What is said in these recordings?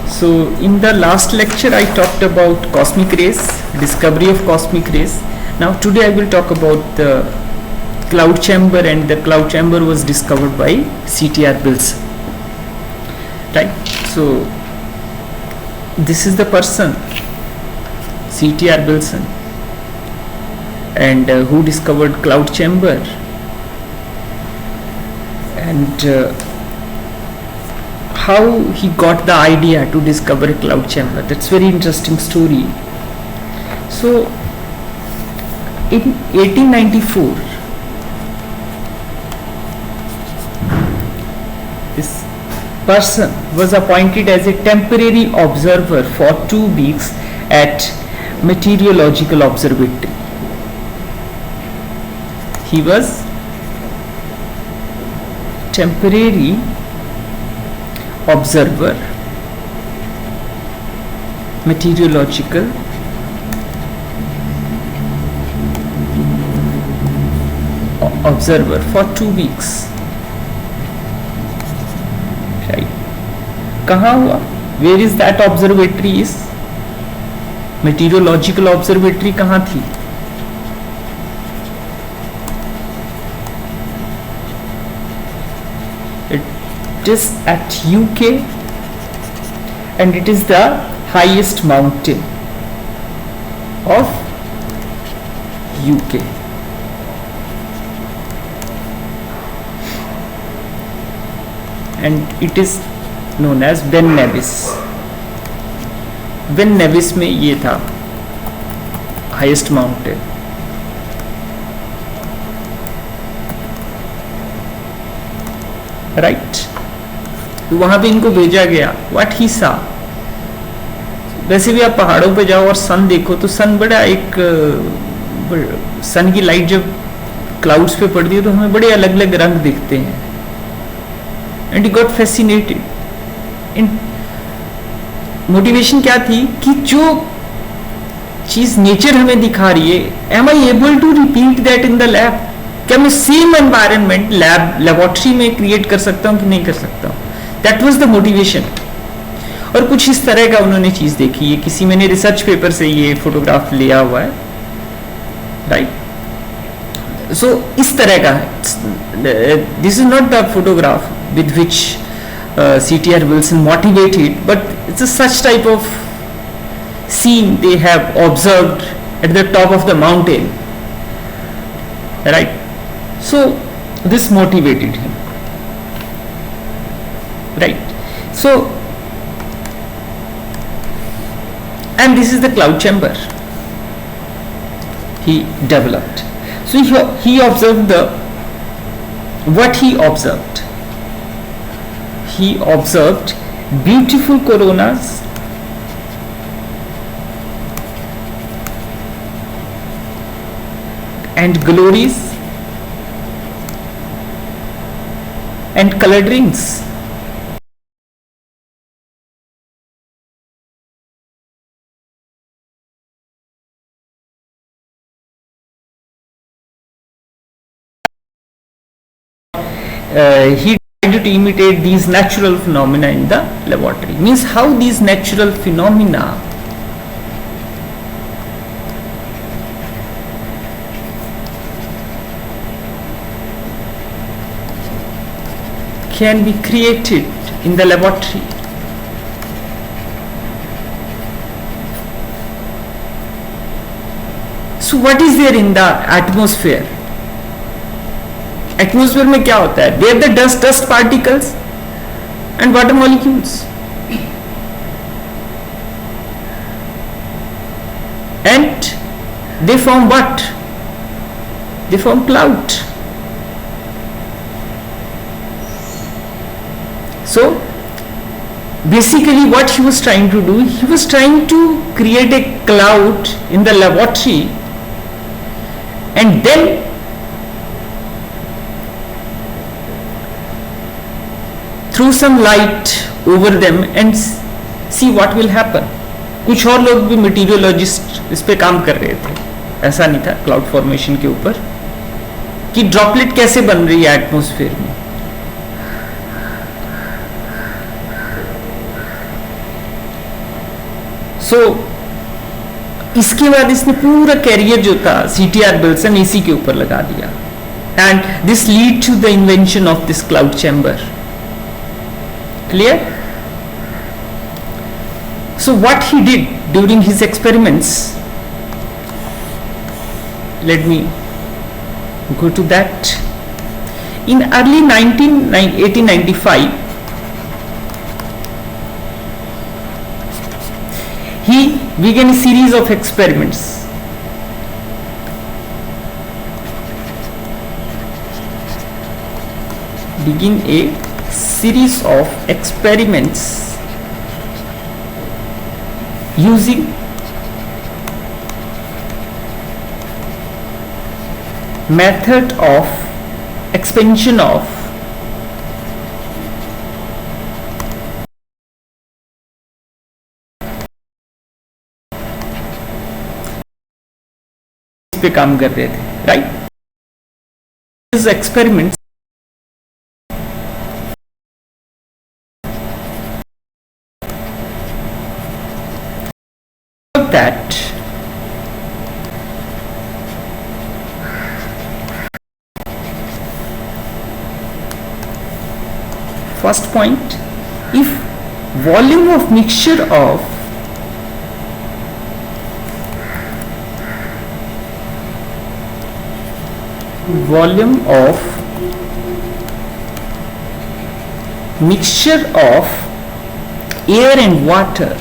So in the last lecture I talked about cosmic rays, discovery of cosmic rays. Now today I will talk about the cloud chamber, and the cloud chamber was discovered by C.T.R. Wilson. Right. So this is the person, C.T.R. Wilson, and who discovered cloud chamber, and how he got the idea to discover a cloud chamber. That's very interesting story. So in 1894, this person was appointed as a temporary observer for 2 weeks at Meteorological Observatory. He was temporary observer, meteorological observer for 2 weeks. Right. कहाँ हुआ? Where is that observatory is? Meteorological observatory कहाँ थी? It is at UK, and it is the highest mountain of UK. And it is known as Ben Nevis. Ben Nevis में ये था highest mountain. Right. तो वहां पे इनको भेजा गया. What he saw. वैसे भी आप पहाड़ों पे जाओ और सन देखो तो सन बड़ा एक सन की लाइट जब क्लाउड्स पे पड़ती है तो हमें बड़े अलग अलग रंग दिखते हैं. And he got fascinated. Motivation क्या थी कि जो चीज नेचर हमें दिखा रही है, am I able to repeat that in the lab? क्या मैं सेम एनवायरनमेंट लेबोरेटरी में क्रिएट कर सकता हूँ कि नहीं कर सकता हूँ? That was the motivation. और कुछ इस तरह का उन्होंने चीज देखी है. किसी मैंने रिसर्च पेपर से ये फोटोग्राफ लिया हुआ है. राइट. सो इस तरह का है. This is not the photograph with which C.T.R. Wilson motivated, but it's a such type of scene they have observed at the top of the mountain. Right. So this motivated him. Right. So, and this is the cloud chamber he developed. So he observed what he observed. He observed beautiful coronas and glories and colored rings. He tried to imitate these natural phenomena in the laboratory. Means how these natural phenomena can be created in the laboratory. So what is there in the atmosphere? Atmosphere में क्या होता है? There the dust particles and water molecules. And they form what? They form cloud. So basically what he was trying to do, he was trying to create a cloud in the laboratory and then throw some light over them and see what will happen. कुछ और लोग भी मेटीरियोलॉजिस्ट इस पे काम कर रहे थे. ऐसा नहीं था क्लाउड फॉर्मेशन के ऊपर कि ड्रॉपलेट कैसे बन रही है एटमॉस्फेयर में. सो इसके बाद इसने पूरा कैरियर जो था CTR विल्सन इसी के ऊपर लगा दिया, and this lead to the invention of this cloud chamber. Clear? So what he did during his experiments, let me go to that. In early 1895, he began a series of experiments. Begin a series of experiments using method of expansion of इस पे काम कर रहे थे, right? These experiments that first point, if volume of mixture of mixture of air and water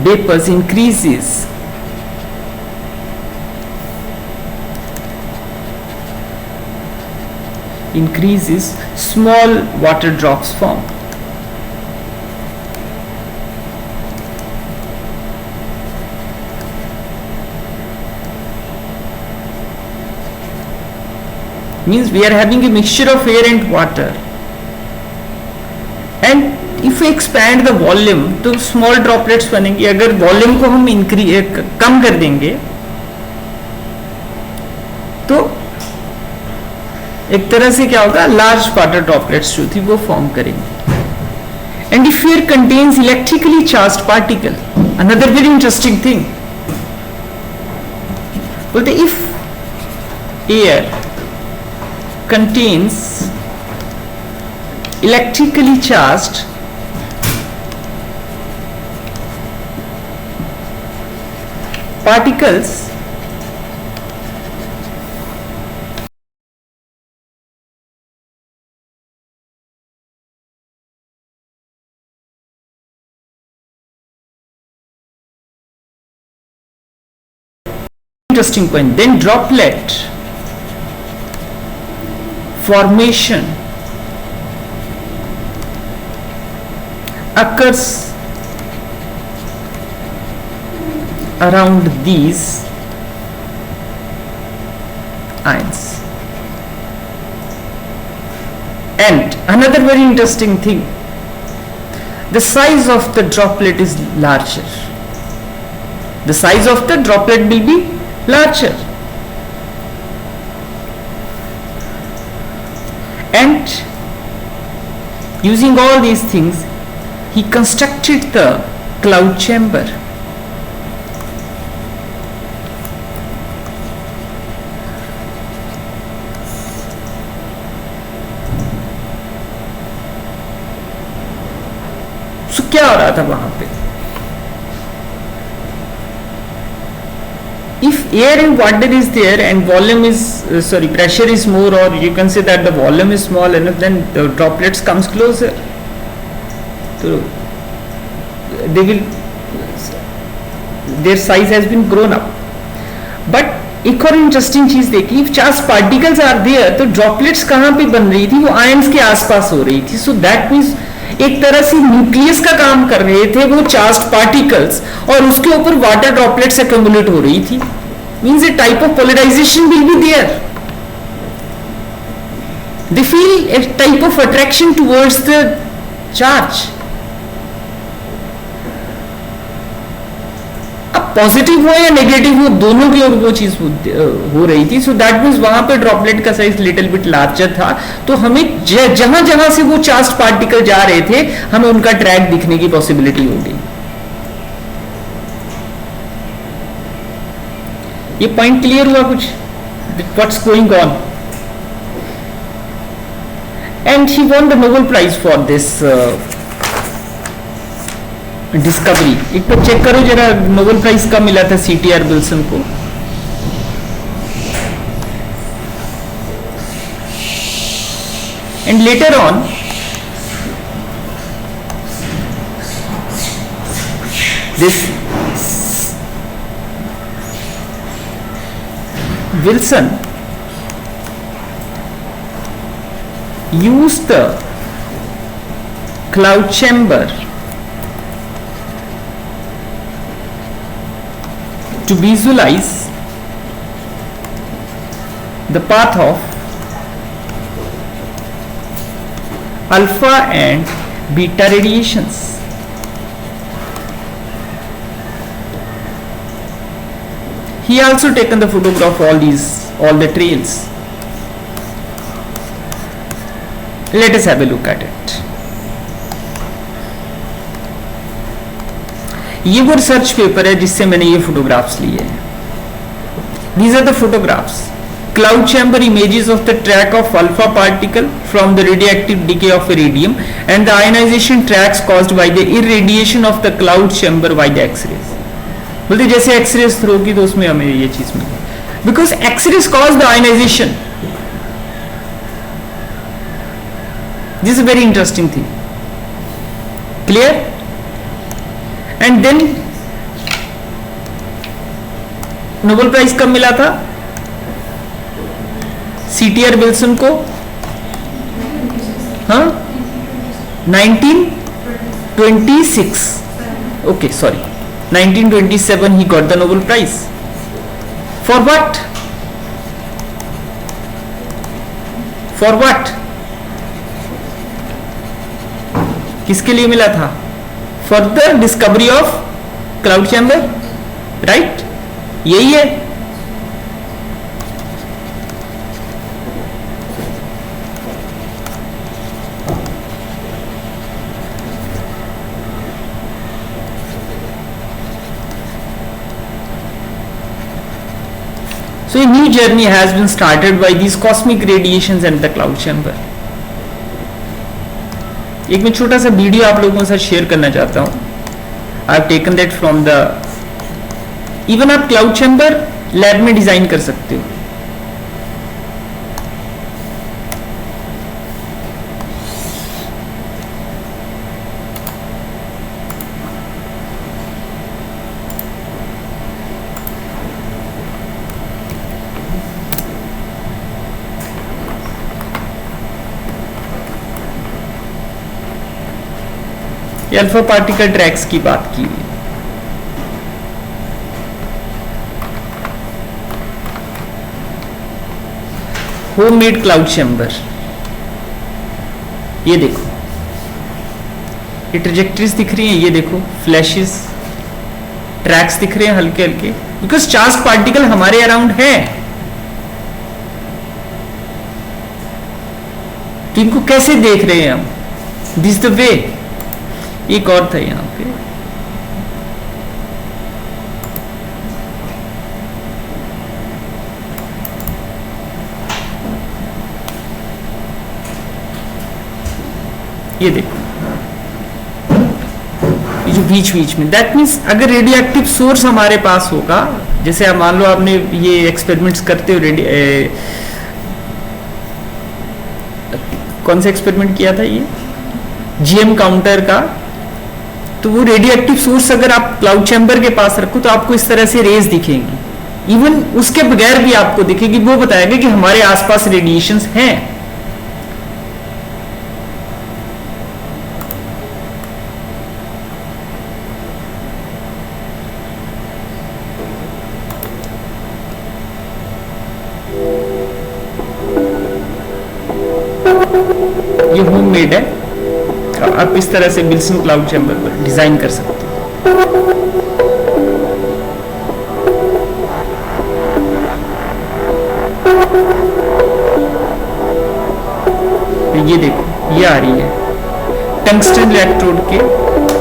vapors increases, small water drops form. Means we are having a mixture of air and water, and if we expand the volume तो small droplets बनेंगे. अगर volume को हम कम कर देंगे तो एक तरह से क्या होगा, लार्ज वाटर ड्रॉपलेट्स जो थी वो फॉर्म करेंगे. And if air contains electrically charged particle, another very interesting thing, बोलते if air contains electrically charged particles, interesting point, then droplet formation occurs around these ions. And another very interesting thing, the size of the droplet is larger. The size of the droplet will be larger, and using all these things he constructed the cloud chamber. क्या हो रहा था वहां पे? If air and water is there and volume is pressure is more, or you can say that the volume is small enough, then the droplets comes closer. So they will, their size has been grown up. But एक और interesting चीज देखी, charge particles are there, तो droplets कहाँ पे बन रही थी? वो आयंस के आसपास हो रही थी. सो दैट मीन्स एक तरह से न्यूक्लियस का काम कर रहे थे वो चार्ज पार्टिकल्स, और उसके ऊपर वाटर ड्रॉपलेट्स एक्यूमुलेट हो रही थी. Means a type of polarization will be there. They feel a type of attraction towards the charge. अब पॉजिटिव हो या नेगेटिव हो, दोनों की ओर वो चीज हो रही थी. सो दैट मीन्स वहां पे ड्रॉपलेट का साइज लिटिल बिट लार्जर था. तो हमें जहां जहां से वो चार्ज पार्टिकल जा रहे थे, हमें उनका ट्रैक दिखने की पॉसिबिलिटी होगी. ये पॉइंट क्लियर हुआ कुछ? What's going on? And he won the Nobel prize for this discovery. एक बार चेक करो जरा, नोबेल प्राइज कब मिला था CTR विल्सन को? And later on this Wilson used the cloud chamber to visualize the path of alpha and beta radiations. He also taken the photograph of all the trails. Let us have a look at it. ये वो research paper है जिससे मैंने ये photographs लिए हैं. These are the photographs. Cloud chamber images of the track of alpha particle from the radioactive decay of iridium and the ionization tracks caused by the irradiation of the cloud chamber by the X-rays. बोलते जैसे X-rays throw की तो उसमें हमें ये चीज मिली, because X-rays cause the ionisation. This is very interesting thing. Clear? And then Nobel prize कब मिला था CTR विल्सन को? हाँ, 1926. Okay, sorry, 1927 he got the Nobel Prize. For what? For what? किसके लिए मिला था? For the discovery of cloud chamber, right? यही है. So a new journey has been started by these cosmic radiations and the cloud chamber. एक मैं छोटा सा वीडियो आप लोगों के साथ शेयर करना चाहता हूँ. I have taken that from the, even आप क्लाउड चैम्बर लैब में डिजाइन कर सकते हो. अल्फा पार्टिकल ट्रैक्स की बात की हुई. Homemade cloud chamber. ये देखो, ये ट्रेजेक्टरीज दिख रही हैं, ये देखो फ्लैशेस, ट्रैक्स दिख रहे हैं हल्के हल्के, बिकॉज चार्ज पार्टिकल हमारे अराउंड है. तो इनको कैसे देख रहे हैं हम? This the way. एक और था यहां पे, ये देखो, ये जो बीच बीच में, दैट मीन्स अगर रेडियोएक्टिव सोर्स हमारे पास होगा, जैसे आप मान लो आपने ये एक्सपेरिमेंट्स करते हो, कौन सा एक्सपेरिमेंट किया था ये, GM काउंटर का, तो वो रेडियोएक्टिव सोर्स अगर आप क्लाउड चैम्बर के पास रखो तो आपको इस तरह से रेज दिखेंगी. इवन उसके बगैर भी आपको दिखेगी. वो बताएगा कि हमारे आसपास रेडिएशंस हैं. ये होममेड है. आप इस तरह से विल्सन क्लाउड चैम्बर पर डिजाइन कर सकते हो. ये देखो ये आ रही है टंगस्टन इलेक्ट्रोड के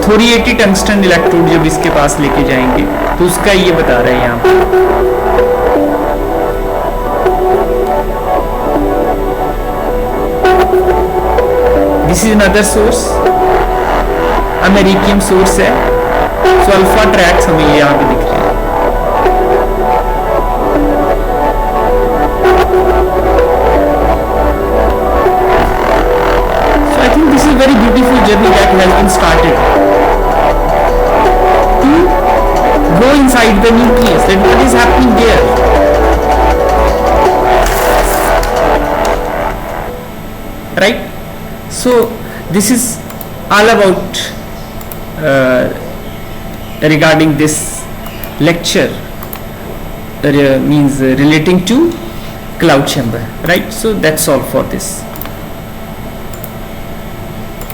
थोरिएटी टंगस्टन इलेक्ट्रोड जब इसके पास लेके जाएंगे तो उसका ये बता रहे हैं यहाँ पे। This is another source, American source है। सो अल्फा ट्रैक्स हमें ये यहाँ पे दिख रहे हैं। This is very beautiful journey that has been started to go inside the nucleus, that what is happening there. Right? So this is all about regarding this lecture, means relating to cloud chamber. Right? So that's all for this.